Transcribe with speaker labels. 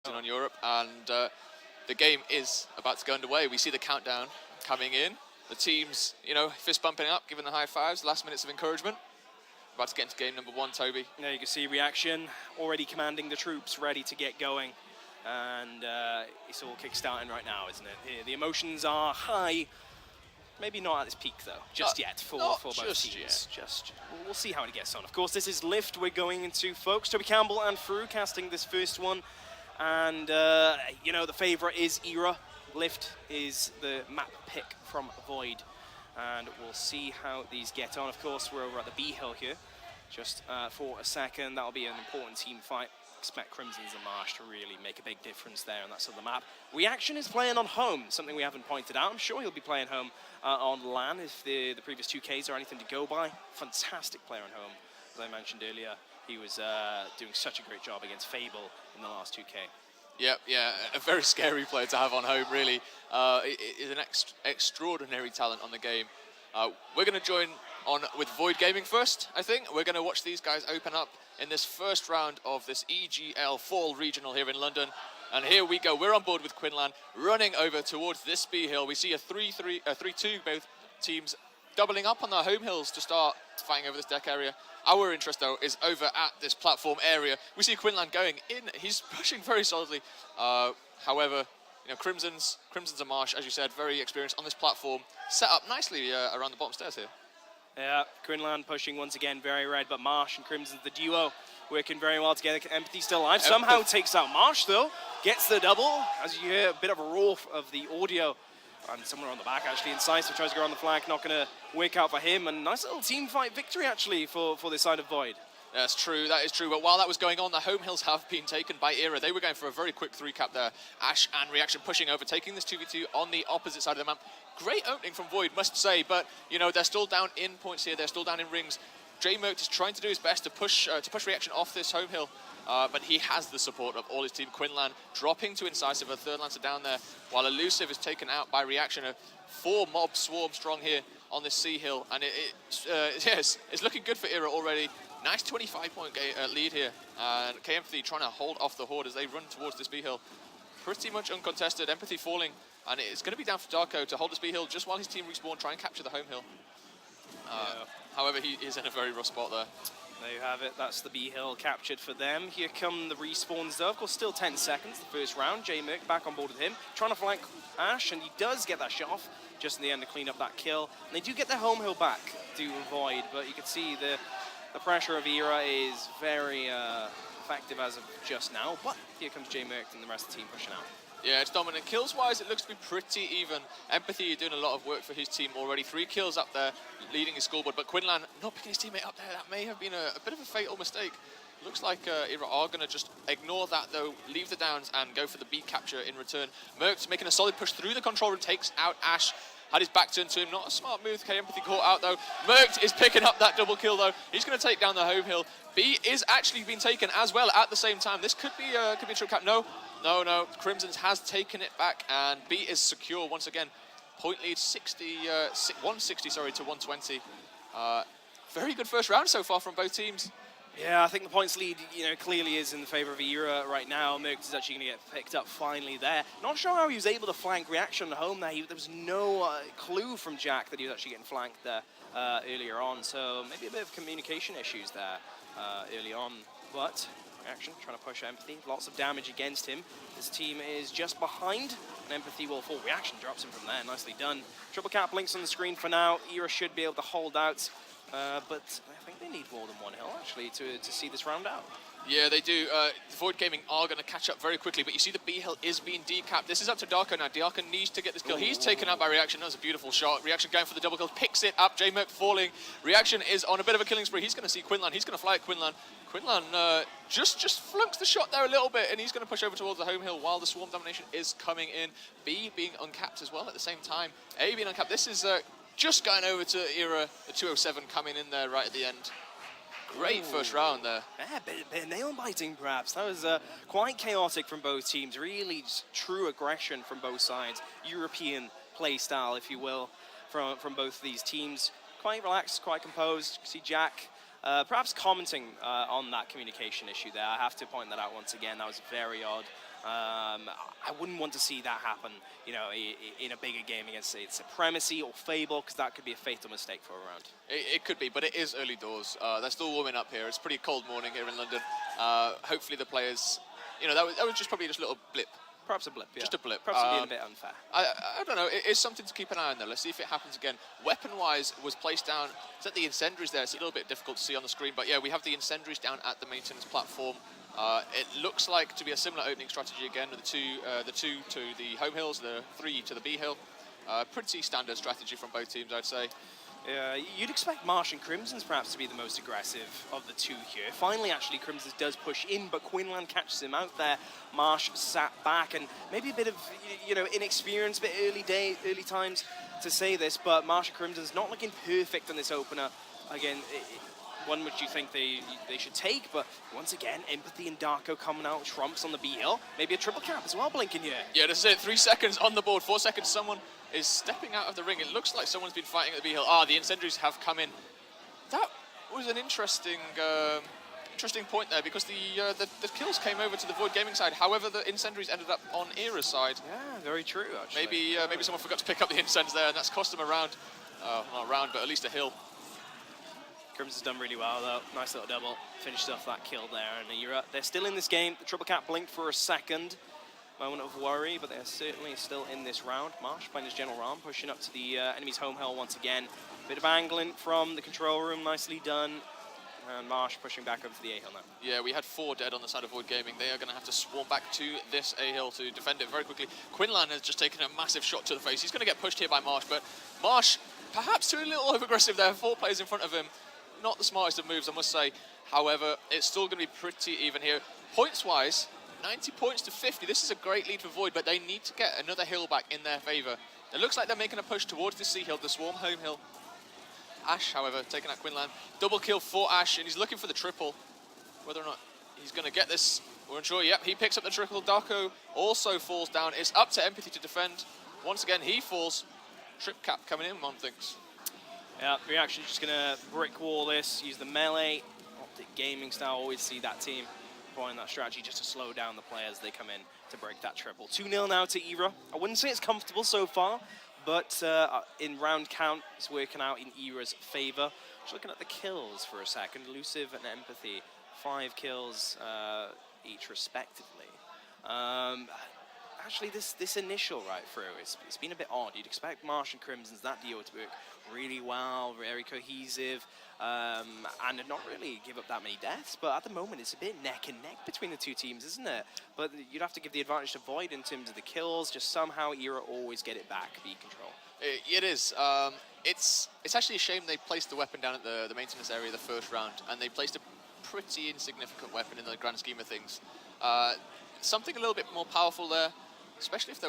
Speaker 1: on Europe, and the game is about to go underway. We see the countdown coming in. The teams, fist bumping up, giving the high fives, last minutes of encouragement. About to get into game number 1, Toby.
Speaker 2: There you can see reaction, already commanding the troops, ready to get going. And it's all kick-starting right now, isn't it? The emotions are high. Maybe not at this peak, though, just yet for both teams. We'll see how it gets on. Of course, this is Lift we're going into, folks. Toby Campbell and Fru casting this first one. And, the favorite is eRa. Lift is the map pick from Void. And we'll see how these get on. Of course, we're over at the B Hill here. Just for a second, that'll be an important team fight. Expect Crimson's and Marsh to really make a big difference there on that side of the map. Reaction is playing on home, something we haven't pointed out. I'm sure he'll be playing home on LAN if the previous 2Ks are anything to go by. Fantastic player on home. As I mentioned earlier, he was doing such a great job against Fable in the last 2K.
Speaker 1: Yeah, a very scary player to have on home, really. Is an extraordinary talent on the game. We're going to join on with Void Gaming first, I think. We're going to watch these guys open up in this first round of this EGL Fall Regional here in London. And here we go. We're on board with Quinlan, running over towards this B hill. We see a 3-2, both teams doubling up on their home hills to start fighting over this deck area. Our interest, though, is over at this platform area. We see Quinlan going in. He's pushing very solidly. However, Crimson's and Marsh, as you said, very experienced on this platform. Set up nicely around the bottom stairs here.
Speaker 2: Yeah, Quinlan pushing once again, very red, but Marsh and Crimson, the duo, working very well together. Empathy still alive. Somehow takes out Marsh, though. Gets the double. As you hear, a bit of a roar of the audio. And somewhere on the back, actually, Incisive tries to go on the flank, not going to work out for him. And nice little team fight victory, actually, for this side of Void.
Speaker 1: That's true, that is true. But while that was going on, the home hills have been taken by eRa. They were going for a very quick 3-cap there. Ash and Reaction pushing over, taking this 2v2 on the opposite side of the map. Great opening from Void, must say, but, they're still down in points here. They're still down in rings. J-Merc is trying to do his best to push Reaction off this home hill. But he has the support of all his team. Quinlan dropping to Incisive, a third lancer down there, while Elusive is taken out by Reaction. A 4-mob swarm strong here on this C hill, and it's looking good for eRa already. Nice 25-point lead here. And K-Empathy trying to hold off the Horde as they run towards this B hill. Pretty much uncontested. Empathy falling, and it's going to be down for Darko to hold this B hill just while his team respawn, try and capture the home hill. However, he is in a very rough spot there.
Speaker 2: There you have it. That's the B hill captured for them. Here come the respawns, though. Of course, still 10 seconds, the first round. J-Merc back on board with him, trying to flank Ash, and he does get that shot off just in the end to clean up that kill. And they do get their home hill back to Void, but you can see the pressure of eRa is very effective as of just now. But here comes J-Merc and the rest of the team pushing out.
Speaker 1: Yeah, it's dominant. Kills-wise, it looks to be pretty even. Empathy doing a lot of work for his team already. 3 kills up there, leading his scoreboard. But Quinlan not picking his teammate up there. That may have been a bit of a fatal mistake. Looks like eRa are going to just ignore that, though, leave the downs and go for the B capture in return. Merc's making a solid push through the control room, takes out Ash. Had his back turned to him. Not a smart move. K-Empathy caught out, though. Merc is picking up that double kill, though. He's going to take down the home hill. B is actually being taken as well at the same time. This could be a triple cap. No. Crimson's has taken it back, and B is secure once again. Point lead 160 to 120. Very good first round so far from both teams.
Speaker 2: Yeah, I think the points lead, clearly is in the favor of eRa right now. Merc is actually going to get picked up finally there. Not sure how he was able to flank Reaction at home there. There was no clue from Jack that he was actually getting flanked there earlier on. So maybe a bit of communication issues there early on. But Reaction trying to push Empathy. Lots of damage against him. This team is just behind, and Empathy will fall. Reaction drops him from there. Nicely done. Triple cap blinks on the screen for now. eRa should be able to hold out. But I think they need more than one hill, actually, to see this round out.
Speaker 1: Yeah, they do. Void Gaming are going to catch up very quickly, but you see the B hill is being decapped. This is up to Darko now. Darko needs to get this kill. He's taken out by Reaction. That was a beautiful shot. Reaction going for the double kill, picks it up. J-Merc falling. Reaction is on a bit of a killing spree. He's going to see Quinlan. He's going to fly at Quinlan. Quinlan just flunks the shot there a little bit, and he's going to push over towards the home hill while the swarm domination is coming in. B being uncapped as well at the same time. A being uncapped. This is just going over to eRa. The 207 coming in there right at the end. Great first round there.
Speaker 2: Yeah, bit of nail biting perhaps. That was quite chaotic from both teams. Really just true aggression from both sides. European play style, if you will, from both of these teams. Quite relaxed, quite composed. You see Jack perhaps commenting on that communication issue there. I have to point that out once again. That was very odd. I wouldn't want to see that happen, you know, in a bigger game against, say, Supremacy or Fable, because that could be a fatal mistake for a round.
Speaker 1: It could be, but it is early doors. They're still warming up here. It's a pretty cold morning here in London. Hopefully the players, you know, that was just probably just a little blip.
Speaker 2: Perhaps a blip, yeah.
Speaker 1: Just a blip.
Speaker 2: Perhaps being a bit unfair.
Speaker 1: I don't know. It is something to keep an eye on, though. Let's see if it happens again. Weapon-wise, was placed down. Is that the incendiaries there? It's a little bit difficult to see on the screen, but yeah, we have the incendiaries down at the maintenance platform. It looks like to be a similar opening strategy again, with the two to the home hills, the 3 to the B hill. Pretty standard strategy from both teams, I'd say.
Speaker 2: You'd expect Marsh and Crimson's perhaps to be the most aggressive of the two here. Finally, actually, Crimson's does push in, but Quinlan catches him out there. Marsh sat back, and maybe a bit of, you know, inexperience, a bit early times to say this, but Marsh and Crimson's not looking perfect on this opener. Again, one which you think they should take, but once again, Empathy and Darko coming out, trumps on the B hill. Maybe a triple cap as well blinking here.
Speaker 1: Yeah, this is it. 3 seconds on the board, 4 seconds. Someone is stepping out of the ring. It looks like someone's been fighting at the B hill. The incendiaries have come in. That was an interesting point there, because the kills came over to the Void Gaming side. However, the incendiaries ended up on eRa's side.
Speaker 2: Yeah, very true, actually.
Speaker 1: Maybe someone forgot to pick up the incendiaries there, and that's cost them a round. Not a round, but at least a hill.
Speaker 2: Crimson's done really well, though. Nice little double. Finished off that kill there. And eRa, they're still in this game. The triple cap blinked for a second. Moment of worry, but they're certainly still in this round. Marsh playing his General Ram, pushing up to the enemy's home hill once again. Bit of angling from the control room, nicely done. And Marsh pushing back over to the A-hill now. Yeah,
Speaker 1: we had 4 dead on the side of Void Gaming. They are going to have to swarm back to this A-hill to defend it very quickly. Quinlan has just taken a massive shot to the face. He's going to get pushed here by Marsh, but Marsh perhaps too a little over-aggressive there. 4 players in front of him. Not the smartest of moves, I must say. However, it's still going to be pretty even here. Points-wise, 90 points to 50. This is a great lead for Void, but they need to get another hill back in their favour. It looks like they're making a push towards the C hill, the Swarm home hill. Ash, however, taking out Quinlan. Double kill for Ash, and he's looking for the triple. Whether or not he's going to get this, we're unsure. Yep, he picks up the triple. Darko also falls down. It's up to Empathy to defend. Once again, he falls. Trip cap coming in, one thinks.
Speaker 2: Yeah, Reaction just going to brick wall this, use the melee. Optic Gaming style, always see that team applying that strategy just to slow down the players. They come in to break that triple. 2-0 now to eRa. I wouldn't say it's comfortable so far, but in round count, it's working out in eRa's favour. Just looking at the kills for a second. Elusive and Empathy, 5 kills each respectively. Actually, this initial right through, it's been a bit odd. You'd expect Marsh and Crimson's, that duo, to work really well, very cohesive, and not really give up that many deaths. But at the moment, it's a bit neck and neck between the two teams, isn't it? But you'd have to give the advantage to Void in terms of the kills. Just somehow eRa always get it back, B control.
Speaker 1: It is. It's actually a shame they placed the weapon down at the maintenance area the first round, and they placed a pretty insignificant weapon in the grand scheme of things. Something a little bit more powerful there, especially if they're